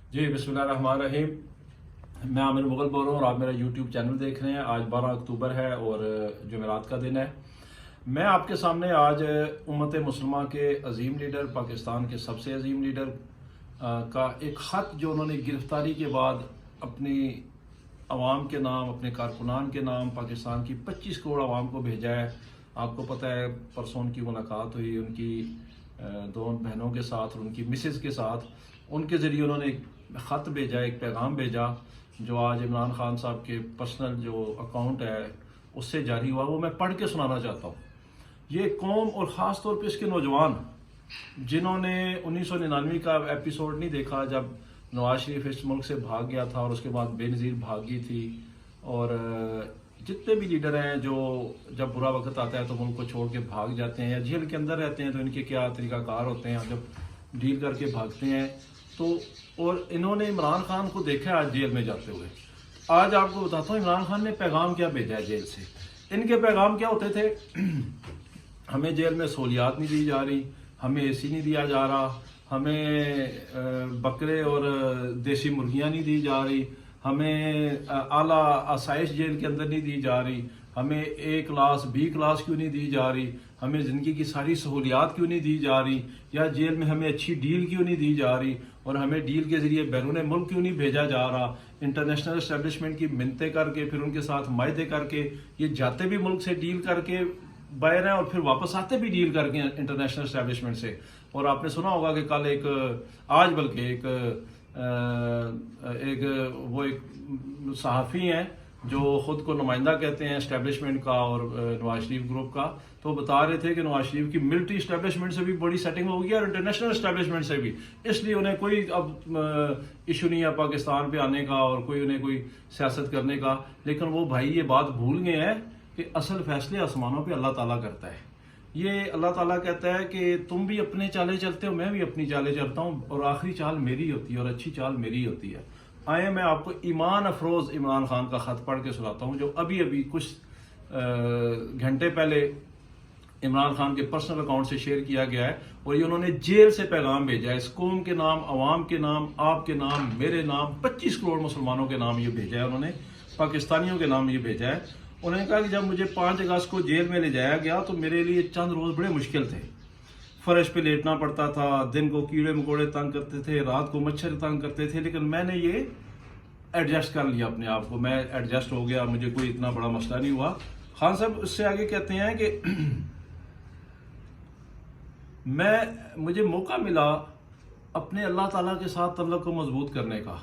जी बिस्मिल्लाहिर्रहमानिर्रहीम। मैं आमिर मुगल बोल रहा हूँ और आप मेरा यूट्यूब चैनल देख रहे हैं। आज 12 अक्टूबर है और जुमेरात का दिन है। मैं आपके सामने आज उम्मत मुसलमान के अजीम लीडर, पाकिस्तान के सबसे अजीम लीडर का एक ख़त जो उन्होंने गिरफ्तारी के बाद अपनी आवाम के नाम, अपने कारकुनान के नाम पाकिस्तान की 25 करोड़ आवाम को भेजा है। आपको पता है परसों उनकी मुलाकात हुई उनकी दो बहनों के साथ और उनकी मिसेस के साथ। उनके ज़रिए उन्होंने एक ख़त भेजा, एक पैगाम भेजा जो आज इमरान खान साहब के पर्सनल जो अकाउंट है उससे जारी हुआ। वो मैं पढ़ के सुनाना चाहता हूँ। ये कौम और ख़ास तौर पे इसके नौजवान जिन्होंने 1999 का एपिसोड नहीं देखा जब नवाज शरीफ इस मुल्क से भाग गया था और उसके बाद बेनज़ीर भागी थी, और जितने भी लीडर हैं जो जब बुरा वक्त आता है तो मुल्क को छोड़ के भाग जाते हैं या जेल के अंदर रहते हैं, तो इनके क्या तरीक़ाकार होते हैं जब डील करके भागते हैं। तो और इन्होंने इमरान खान को देखा है आज जेल में जाते हुए। आज आपको बताता हूँ इमरान खान ने पैगाम क्या भेजा है जेल से। इनके पैगाम क्या होते थे? हमें जेल में सहूलियात नहीं दी जा रही, हमें एसी नहीं दिया जा रहा, हमें बकरे और देसी मुर्गियाँ नहीं दी जा रही, हमें आला आसाइश जेल के अंदर नहीं दी जा रही, हमें ए क्लास बी क्लास क्यों नहीं दी जा रही, हमें ज़िंदगी की सारी सहूलियात क्यों नहीं दी जा रही, या जेल में हमें अच्छी डील क्यों नहीं दी जा रही, और हमें डील के ज़रिए बैरून मुल्क क्यों नहीं भेजा जा रहा। इंटरनेशनल इस्टेब्लिशमेंट की मिन्नतें करके फिर उनके साथ मायदे करके ये जाते भी मुल्क से डील करके बाहर हैं और फिर वापस आते भी डील करके इंटरनेशनल इस्टेब्लिशमेंट से। और आपने सुना होगा कि कल आज बल्कि एक सहाफ़ी हैं जो ख़ुद को नुमाइंदा कहते हैं इस्टेब्लिशमेंट का और नवाज शरीफ ग्रुप का, तो बता रहे थे कि नवाज शरीफ की मिलिट्री इस्टेब्लिशमेंट से भी बड़ी सेटिंग होगी और इंटरनेशनल इस्टेब्लिशमेंट से भी, इसलिए उन्हें कोई अब इशू नहीं है पाकिस्तान पे आने का और उन्हें कोई सियासत करने का। लेकिन वो भाई ये बात भूल गए हैं कि असल फैसले आसमानों पे अल्लाह ताला करता है। ये अल्लाह ताला कहता है कि तुम भी अपने चाले चलते हो, मैं भी अपनी चाले चलता हूँ, और आखिरी चाल मेरी होती है और अच्छी चाल मेरी होती है। आए मैं आपको ईमान अफरोज़ इमरान खान का ख़त पढ़ के सुनाता हूँ जो अभी अभी कुछ घंटे पहले इमरान खान के पर्सनल अकाउंट से शेयर किया गया है। और ये उन्होंने जेल से पैगाम भेजा है इस कौम के नाम, अवाम के नाम, आपके नाम, मेरे नाम, 25 करोड़ मुसलमानों के नाम ये भेजा है उन्होंने, पाकिस्तानियों के नाम ये भेजा है। उन्होंने कहा कि जब मुझे 5 अगस्त को जेल में ले जाया गया तो मेरे लिए चंद रोज़ बड़े मुश्किल थे। फर्श पे लेटना पड़ता था, दिन को कीड़े मकोड़े तंग करते थे, रात को मच्छर तंग करते थे, लेकिन मैंने ये एडजस्ट कर लिया अपने आप को, मैं एडजस्ट हो गया, मुझे कोई इतना बड़ा मसला नहीं हुआ। खान साहब उससे आगे कहते हैं कि मुझे मौका मिला अपने अल्लाह ताला के साथ तल्लुक़ को मजबूत करने का,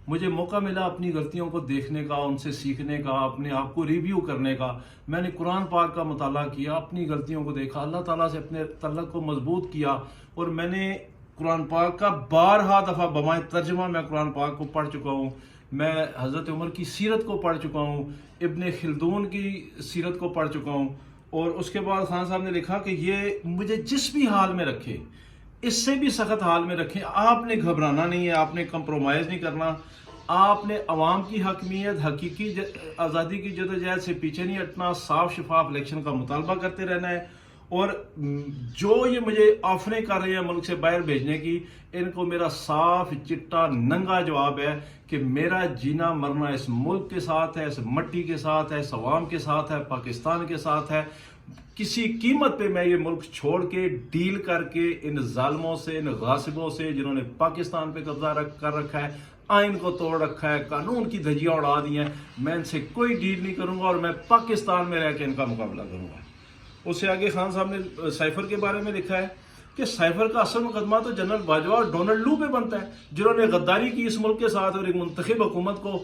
मुझे मौका मिला अपनी गलतियों को देखने का, उनसे सीखने का, अपने आप को रिव्यू करने का। मैंने कुरान पाक का मुताला किया, अपनी गलतियों को देखा, अल्लाह ताला से अपने तल्लुक़ को मजबूत किया, और मैंने कुरान पाक का 12 दफ़ा बमाए तर्जमा मैं कुरान पाक को पढ़ चुका हूँ। मैं हज़रत उमर की सीरत को पढ़ चुका हूँ, इब्ने खिल्दून की सीरत को पढ़ चुका हूँ। और उसके बाद खान साहब ने लिखा कि ये मुझे जिस भी हाल में रखे, इससे भी सख्त हाल में रखें, आपने घबराना नहीं है, आपने कंप्रोमाइज़ नहीं करना, आपने अवाम की हकमियत, हकीकी आज़ादी की जदोजहद से पीछे नहीं हटना, साफ शफाफ इलेक्शन का मुतालबा करते रहना है। और जो ये मुझे ऑफरें कर रहे हैं मुल्क से बाहर भेजने की, इनको मेरा साफ चिट्टा नंगा जवाब है कि मेरा जीना मरना इस मुल्क के साथ है, इस मट्टी के साथ है, इस अवाम के साथ है, पाकिस्तान के साथ है। किसी कीमत पे मैं ये मुल्क छोड़ के डील करके इन जालिमों से, इन गासिबों से जिन्होंने पाकिस्तान पे कब्जा कर रखा है, आइन को तोड़ रखा है, कानून की धज्जियां उड़ा दी हैं, मैं इनसे कोई डील नहीं करूंगा और मैं पाकिस्तान में रह के इनका मुकाबला करूंगा। उससे आगे खान साहब ने साइफर के बारे में लिखा है कि साइफर का असल मुकदमा तो जनरल बाजवा और डोनाल्ड लू पे बनता है, जिन्होंने गद्दारी की इस मुल्क के साथ और एक मुंतखब हुकूमत को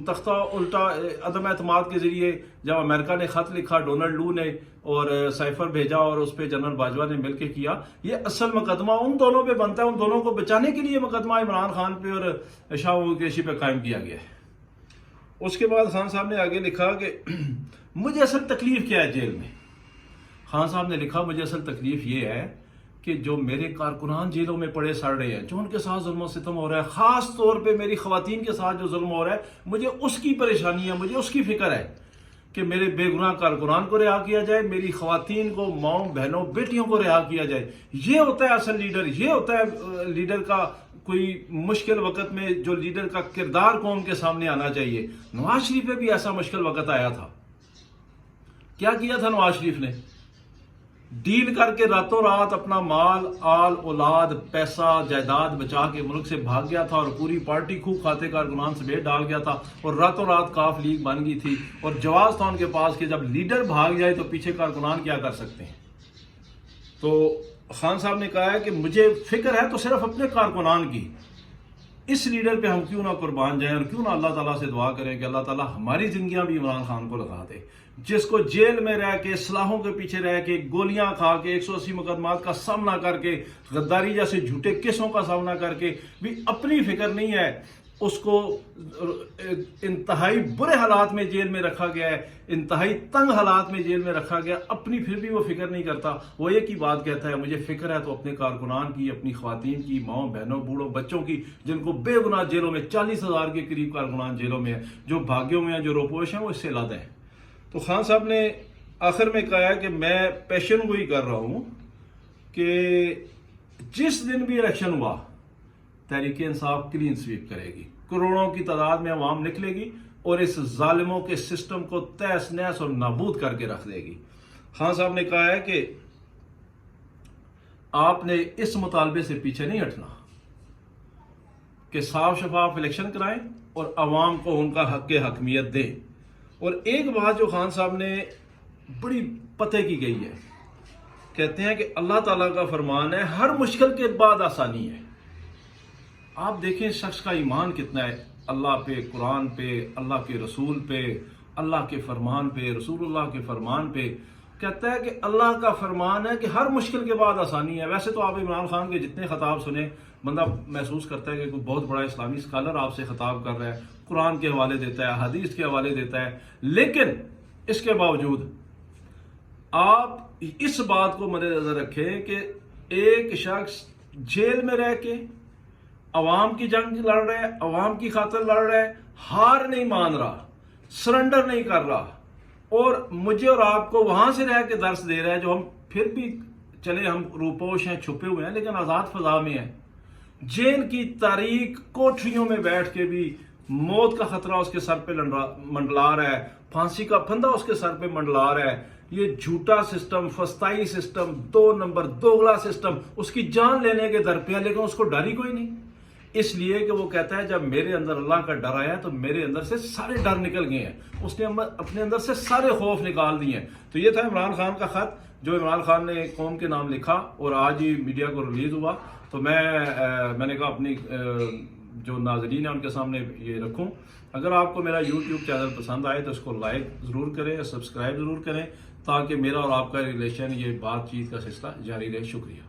तख्ता उल्टा अदम एतमाद के जरिए जब अमेरिका ने ख़त लिखा, डोनाल्ड लू ने और साइफर भेजा और उस पर जनरल बाजवा ने मिलकर किया। ये असल मुकदमा उन दोनों पे बनता है, उन दोनों को बचाने के लिए मुकदमा इमरान खान पे और शाह कुरैशी पे कायम किया गया है। उसके बाद खान साहब ने आगे लिखा कि मुझे असल तकलीफ क्या है जेल में। खान साहब ने लिखा मुझे असल तकलीफ ये है कि जो मेरे कारकुनान जेलों में पड़े सड़ रहे हैं, जो उनके साथ जुल्म सितम हो रहा है, ख़ास तौर पे मेरी ख़वातीन के साथ जो जुल्म हो रहा है, मुझे उसकी परेशानी है, मुझे उसकी फ़िक्र है कि मेरे बेगुनाह कारकुनान को रिहा किया जाए, मेरी ख़वातीन को, माओ बहनों बेटियों को रिहा किया जाए। ये होता है असल लीडर, ये होता है लीडर का کوئی مشکل وقت میں جو لیڈر کا کردار قوم کے سامنے آنا چاہیے، نواز شریف پہ بھی ایسا مشکل وقت آیا تھا. کیا کیا تھا نواز شریف نے؟ ڈیل کر کے راتوں رات اپنا مال آل اولاد پیسہ جائیداد بچا کے ملک سے بھاگ گیا تھا، اور پوری پارٹی خوب کھاتے کارکنان سمیت ڈال گیا تھا، اور راتوں رات کاف لیگ بن گئی تھی. اور جواز تھا ان کے پاس کہ جب لیڈر بھاگ جائے تو پیچھے کارکنان کیا کر سکتے ہیں. تو خان صاحب نے کہا ہے کہ مجھے فکر ہے تو صرف اپنے کارکنان کی، اس لیڈر پہ ہم کیوں نہ قربان جائیں، اور کیوں نہ اللہ تعالیٰ سے دعا کریں کہ اللہ تعالیٰ ہماری زندگیاں بھی عمران خان کو لگا دے، جس کو جیل میں رہ کے سلاحوں کے پیچھے رہ کے گولیاں کھا کے 180 مقدمات کا سامنا کر کے غداری جیسے جھوٹے کیسوں کا سامنا کر کے بھی اپنی فکر نہیں ہے. اس کو انتہائی برے حالات میں جیل میں رکھا گیا ہے، انتہائی تنگ حالات میں جیل میں رکھا گیا، اپنی پھر بھی وہ فکر نہیں کرتا. وہ ایک ہی بات کہتا ہے، مجھے فکر ہے تو اپنے کارکنان کی، اپنی خواتین کی، ماؤں بہنوں بوڑھوں بچوں کی، جن کو بے گناہ جیلوں میں 40,000 کے قریب کارکنان جیلوں میں ہیں، جو بھاگے ہوئے ہیں، جو روپوش ہیں، وہ اس سے علیحدہ ہیں. تو خان صاحب نے آخر میں کہا ہے کہ میں پیشن گوئی کر رہا ہوں کہ جس دن بھی الیکشن ہوا تحریک انصاف کلین سویپ کرے گی، کروڑوں کی تعداد میں عوام نکلے گی اور اس ظالموں کے سسٹم کو تہس نہس اور نابود کر کے رکھ دے گی. خان صاحب نے کہا ہے کہ آپ نے اس مطالبے سے پیچھے نہیں ہٹنا کہ صاف شفاف الیکشن کرائیں اور عوام کو ان کا حق حکمیت دیں. اور ایک بات جو خان صاحب نے بڑی پتے کی گئی ہے، کہتے ہیں کہ اللہ تعالیٰ کا فرمان ہے ہر مشکل کے بعد آسانی ہے. آپ دیکھیں شخص کا ایمان کتنا ہے اللہ پہ، قرآن پہ، اللہ کے رسول پہ، اللہ کے فرمان پہ، رسول اللہ کے فرمان پہ. کہتا ہے کہ اللہ کا فرمان ہے کہ ہر مشکل کے بعد آسانی ہے. ویسے تو آپ عمران خان کے جتنے خطاب سنیں بندہ محسوس کرتا ہے کہ کوئی بہت بڑا اسلامی اسکالر آپ سے خطاب کر رہا ہے، قرآن کے حوالے دیتا ہے، حدیث کے حوالے دیتا ہے. لیکن اس کے باوجود آپ اس بات کو مد نظر رکھیں کہ ایک شخص جیل میں رہ کے عوام کی جنگ لڑ رہا ہے، عوام کی خاطر لڑ رہا ہے، ہار نہیں مان رہا، سرنڈر نہیں کر رہا، اور مجھے اور آپ کو وہاں سے رہ کے درس دے رہا ہے جو ہم پھر بھی چلے ہم روپوش ہیں، چھپے ہوئے ہیں، لیکن آزاد فضا میں ہیں. جیل کی تاریک کوٹریوں میں بیٹھ کے بھی موت کا خطرہ اس کے سر پہ منڈلا رہا ہے، پھانسی کا پھندا اس کے سر پہ منڈلا رہا ہے. یہ جھوٹا سسٹم، فسطائی سسٹم، 2 نمبر دوغلا سسٹم اس کی جان لینے کے در پہ ہے، لیکن اس کو ڈر ہی کوئی نہیں. اس لیے کہ وہ کہتا ہے جب میرے اندر اللہ کا ڈر آیا تو میرے اندر سے سارے ڈر نکل گئے ہیں، اس نے اپنے اندر سے سارے خوف نکال دیے ہیں. تو یہ تھا عمران خان کا خط جو عمران خان نے قوم کے نام لکھا اور آج ہی میڈیا کو ریلیز ہوا. تو میں نے کہا اپنی جو ناظرین ہیں ان کے سامنے یہ رکھوں. اگر آپ کو میرا YouTube چینل پسند آئے تو اس کو لائک ضرور کریں، سبسکرائب ضرور کریں، تاکہ میرا اور آپ کا ریلیشن، یہ بات چیت کا سلسلہ جاری رہے. شکریہ.